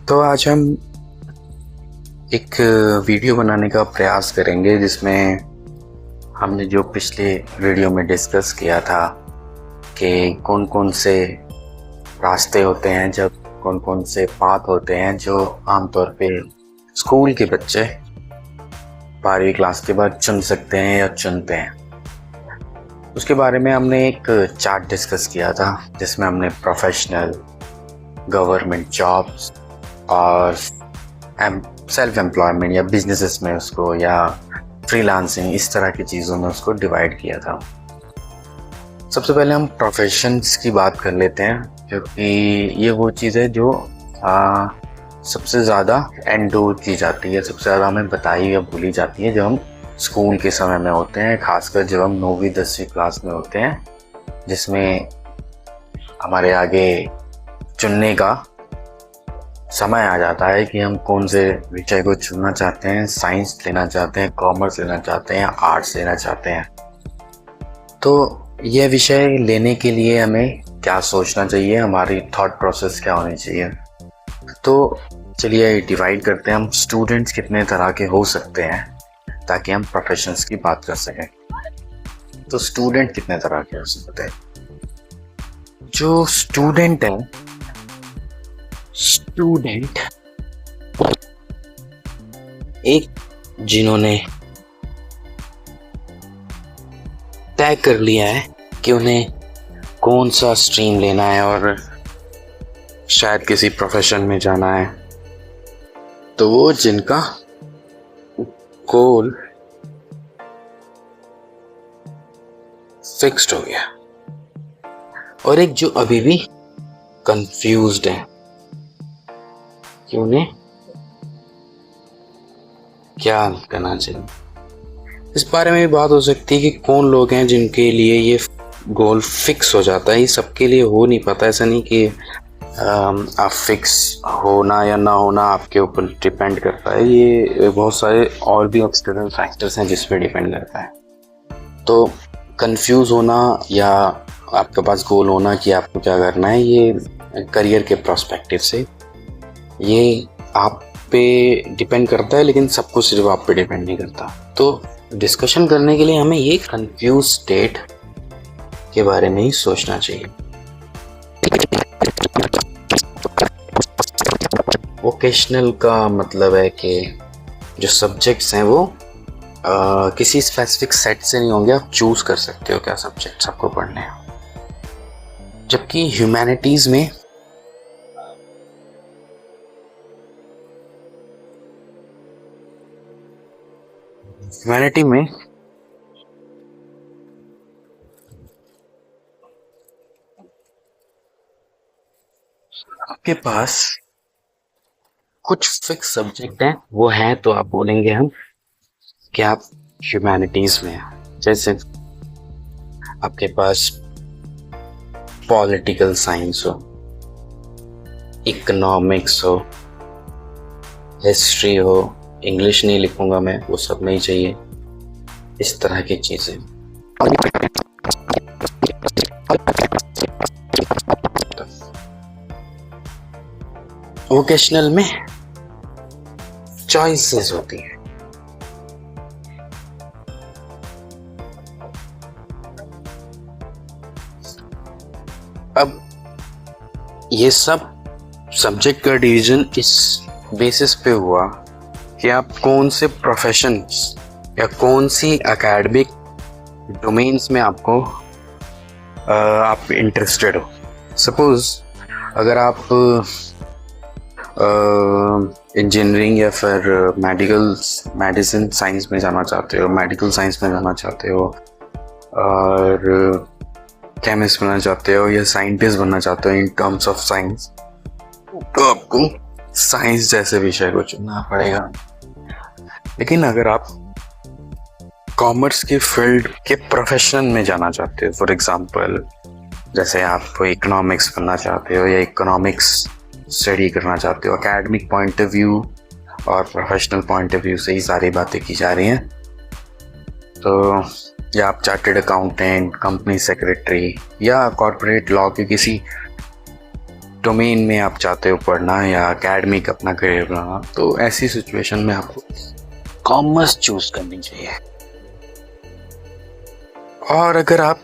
तो आज हम एक वीडियो बनाने का प्रयास करेंगे जिसमें हमने जो पिछले वीडियो में डिस्कस किया था कि कौन कौन से रास्ते होते हैं, जब कौन कौन से पाथ होते हैं जो आमतौर पे स्कूल के बच्चे 12वीं क्लास के बाद चुन सकते हैं या चुनते हैं। उसके बारे में हमने एक चार्ट डिस्कस किया था जिसमें हमने प्रोफेशनल, गवर्नमेंट जॉब्स और सेल्फ एम्प्लॉयमेंट या बिजनेसेस में उसको या फ्रीलांसिंग इस तरह की चीज़ों में उसको डिवाइड किया था। सबसे पहले हम प्रोफेशंस की बात कर लेते हैं, क्योंकि ये वो चीज़ है जो सबसे ज़्यादा एंडोर की जाती है, सबसे ज़्यादा हमें बताई या भूली जाती है जब हम स्कूल के समय में होते हैं, खासकर जब हम 9वीं 10वीं क्लास में होते हैं, जिसमें हमारे आगे चुनने का समय आ जाता है कि हम कौन से विषय को चुनना चाहते हैं, साइंस लेना चाहते हैं, कॉमर्स लेना चाहते हैं, आर्ट्स लेना चाहते हैं। तो यह विषय लेने के लिए हमें क्या सोचना चाहिए, हमारी थॉट प्रोसेस क्या होनी चाहिए। तो चलिए डिवाइड करते हैं हम स्टूडेंट्स कितने तरह के हो सकते हैं ताकि हम प्रोफेशंस की बात कर सकें। तो स्टूडेंट कितने तरह के हो सकते हैं? जो स्टूडेंट है, स्टूडेंट एक जिन्होंने तय कर लिया है कि उन्हें कौन सा स्ट्रीम लेना है और शायद किसी प्रोफेशन में जाना है, तो वो जिनका गोल फिक्स्ड हो गया, और एक जो अभी भी कंफ्यूज्ड है कि उन्हें क्या करना चाहिए। इस बारे में भी बात हो सकती है कि कौन लोग हैं जिनके लिए ये गोल फिक्स हो जाता है। ये सबके लिए हो नहीं पाता, ऐसा नहीं कि आप फिक्स होना या ना होना आपके ऊपर डिपेंड करता है। ये बहुत सारे और भी एक्सटर्नल फैक्टर्स हैं जिस पे डिपेंड करता है। तो कंफ्यूज होना या आपके पास गोल होना कि आपको क्या करना है, ये करियर के पर्सपेक्टिव से ये आप पे डिपेंड करता है, लेकिन सब कुछ सिर्फ आप पे डिपेंड नहीं करता। तो डिस्कशन करने के लिए हमें ये कंफ्यूज स्टेट के बारे में ही सोचना चाहिए। वोकेशनल का मतलब है कि जो सब्जेक्ट्स हैं वो किसी स्पेसिफिक सेट से नहीं होंगे, आप चूज कर सकते हो क्या सब्जेक्ट्स आपको पढ़ने हैं। जबकि ह्यूमैनिटीज में आपके पास कुछ फिक्स सब्जेक्ट हैं, वो हैं तो आप बोलेंगे हम कि आप ह्यूमैनिटीज में हैं। जैसे आपके पास पॉलिटिकल साइंस हो, इकोनॉमिक्स हो, हिस्ट्री हो, इंग्लिश नहीं लिखूंगा मैं, वो सब नहीं चाहिए, इस तरह की चीजें। वोकेशनल में चॉइसेस होती हैं। अब ये सब सब्जेक्ट का डिवीजन इस बेसिस पे हुआ कि आप कौन से प्रोफेशन या कौन सी एकेडमिक डोमेन्स में आपको आप इंटरेस्टेड हो। सपोज अगर आप इंजीनियरिंग या फिर मेडिसिन साइंस में जाना चाहते हो, मेडिकल साइंस में जाना चाहते हो, और केमिस्ट बनना चाहते हो या साइंटिस्ट बनना चाहते हो इन टर्म्स ऑफ साइंस, तो आपको साइंस जैसे विषय को चुनना पड़ेगा। लेकिन अगर आप कॉमर्स के फील्ड के प्रोफेशन में जाना चाहते हो, फॉर एग्जांपल जैसे आप इकोनॉमिक्स बनना चाहते हो या इकोनॉमिक्स स्टडी करना चाहते हो, एकेडमिक पॉइंट ऑफ व्यू और प्रोफेशनल पॉइंट ऑफ व्यू से ही सारी बातें की जा रही हैं। तो या आप चार्टर्ड अकाउंटेंट, कंपनी सेक्रेटरी या कॉर्पोरेट लॉ के किसी डोमेन में आप चाहते हो पढ़ना या एकेडमिक अपना करियर बनाना, तो ऐसी सिचुएशन में आपको कॉमर्स चूज करनी चाहिए। और अगर आप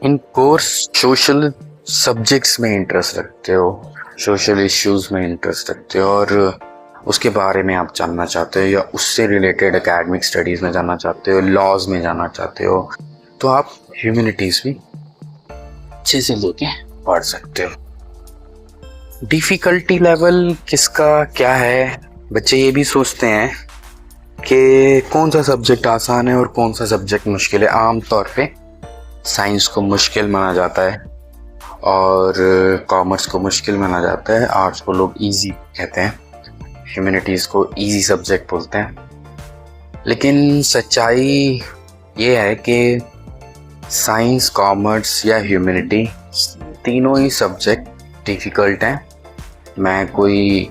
इन कोर्स सोशल सब्जेक्ट्स में इंटरेस्ट रखते हो, सोशल इश्यूज में इंटरेस्ट रखते हो और उसके बारे में आप जानना चाहते हो या उससे रिलेटेड एकेडमिक स्टडीज़ में जाना चाहते हो, लॉज में जाना चाहते हो, तो आप ह्यूमैनिटीज़ भी अच्छे से लेके पढ़ सकते हो। डिफ़िकल्टी लेवल किसका क्या है, बच्चे ये भी सोचते हैं कि कौन सा सब्जेक्ट आसान है और कौन सा सब्जेक्ट मुश्किल है। आम तौर पे साइंस को मुश्किल माना जाता है और कॉमर्स को मुश्किल माना जाता है, आर्ट्स को लोग इजी कहते हैं, ह्यूमैनिटीज़ को इजी सब्जेक्ट बोलते हैं। लेकिन सच्चाई ये है कि साइंस, कॉमर्स या ह्यूमैनिटी तीनों ही सब्जेक्ट डिफ़िकल्ट हैं। मैं कोई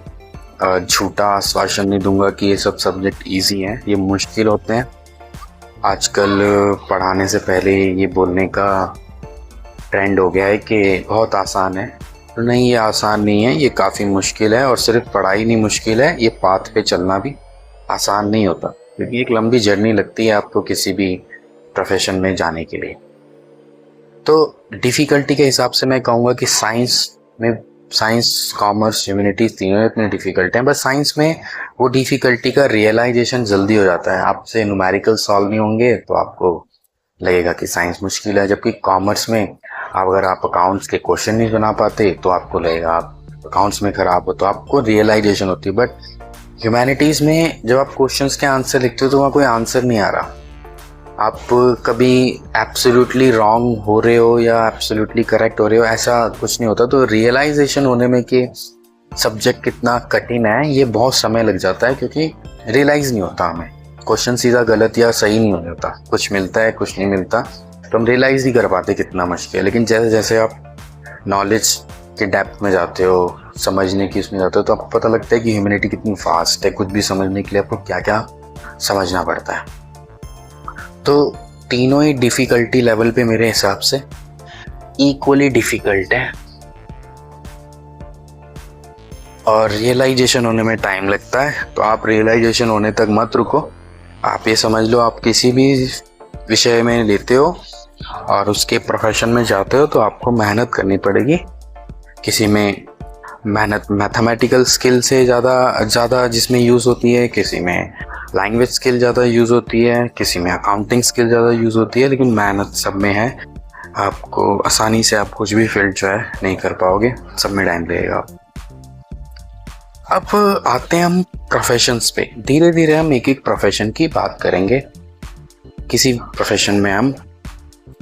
झूठा आश्वासन नहीं दूंगा कि ये सब सब्जेक्ट इजी हैं, ये मुश्किल होते हैं। आजकल पढ़ाने से पहले ये बोलने का ट्रेंड हो गया है कि बहुत आसान है, तो नहीं, ये आसान नहीं है, ये काफ़ी मुश्किल है। और सिर्फ पढ़ाई नहीं मुश्किल है, ये पाथ पे चलना भी आसान नहीं होता, क्योंकि एक लंबी जर्नी लगती है आपको किसी भी प्रोफेशन में जाने के लिए। तो डिफ़िकल्टी के हिसाब से मैं कहूँगा कि साइंस, कॉमर्स, ह्यूमैनिटीज़ तीनों इतने डिफ़िकल्ट हैं। बस साइंस में वो डिफ़िकल्टी का रियलाइजेशन जल्दी हो जाता है। आपसे न्यूमेरिकल सॉल्व नहीं होंगे तो आपको लगेगा कि साइंस मुश्किल है, जबकि कॉमर्स में अगर आप अकाउंट्स के क्वेश्चन नहीं बना पाते तो आपको लगेगा आप अकाउंट्स में ख़राब हो, तो आपको रियलाइजेशन होती है। बट ह्यूमैनिटीज़ में जब आप क्वेश्चंस के आंसर लिखते हो तो वहाँ कोई आंसर नहीं आ रहा। आप कभी एब्सोल्युटली रॉन्ग हो रहे हो या एब्सोल्युटली करेक्ट हो रहे हो, ऐसा कुछ नहीं होता। तो रियलाइजेशन होने में कि सब्जेक्ट कितना कठिन है ये बहुत समय लग जाता है, क्योंकि रियलाइज़ नहीं होता हमें, क्वेश्चन सीधा गलत या सही नहीं होता, कुछ मिलता है कुछ नहीं मिलता, तो हम रियलाइज़ नहीं कर पाते कितना मुश्किल है। लेकिन जैसे जैसे आप नॉलेज के डेप्थ में जाते हो, समझने की उसमें जाते हो, तो आपको पता लगता है कि ह्यूमैनिटी कितनी फास्ट है। कुछ भी समझने के लिए आपको क्या क्या समझना पड़ता है। तो तीनों ही डिफ़िकल्टी लेवल पे मेरे हिसाब से इक्वली डिफ़िकल्ट है और रियलाइजेशन होने में टाइम लगता है। तो आप रियलाइजेशन होने तक मत रुको, आप ये समझ लो आप किसी भी विषय में लेते हो और उसके प्रोफेशन में जाते हो तो आपको मेहनत करनी पड़ेगी। किसी में मेहनत मैथमेटिकल स्किल से ज़्यादा जिसमें यूज़ होती है, किसी में लैंग्वेज स्किल ज़्यादा यूज़ होती है, किसी में अकाउंटिंग स्किल ज़्यादा यूज़ होती है, लेकिन मेहनत सब में है। आपको आसानी से आप कुछ भी फील्ड जो है नहीं कर पाओगे, सब में टाइम लगेगा। अब आते हैं हम प्रोफेशंस पे। धीरे धीरे हम एक एक प्रोफेशन की बात करेंगे। किसी प्रोफेशन में हम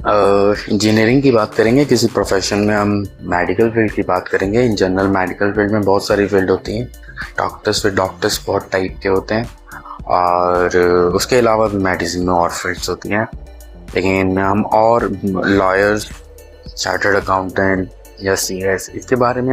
इंजीनियरिंग की बात करेंगे, किसी प्रोफेशन में हम मेडिकल फील्ड की बात करेंगे। इन जनरल मेडिकल फील्ड में बहुत सारी फील्ड होती हैं। डॉक्टर्स बहुत टाइप के होते हैं और उसके अलावा भी मेडिसिन में और फील्ड्स होती हैं। लेकिन हम और लॉयर्स, चार्टर्ड अकाउंटेंट या CS, इसके बारे में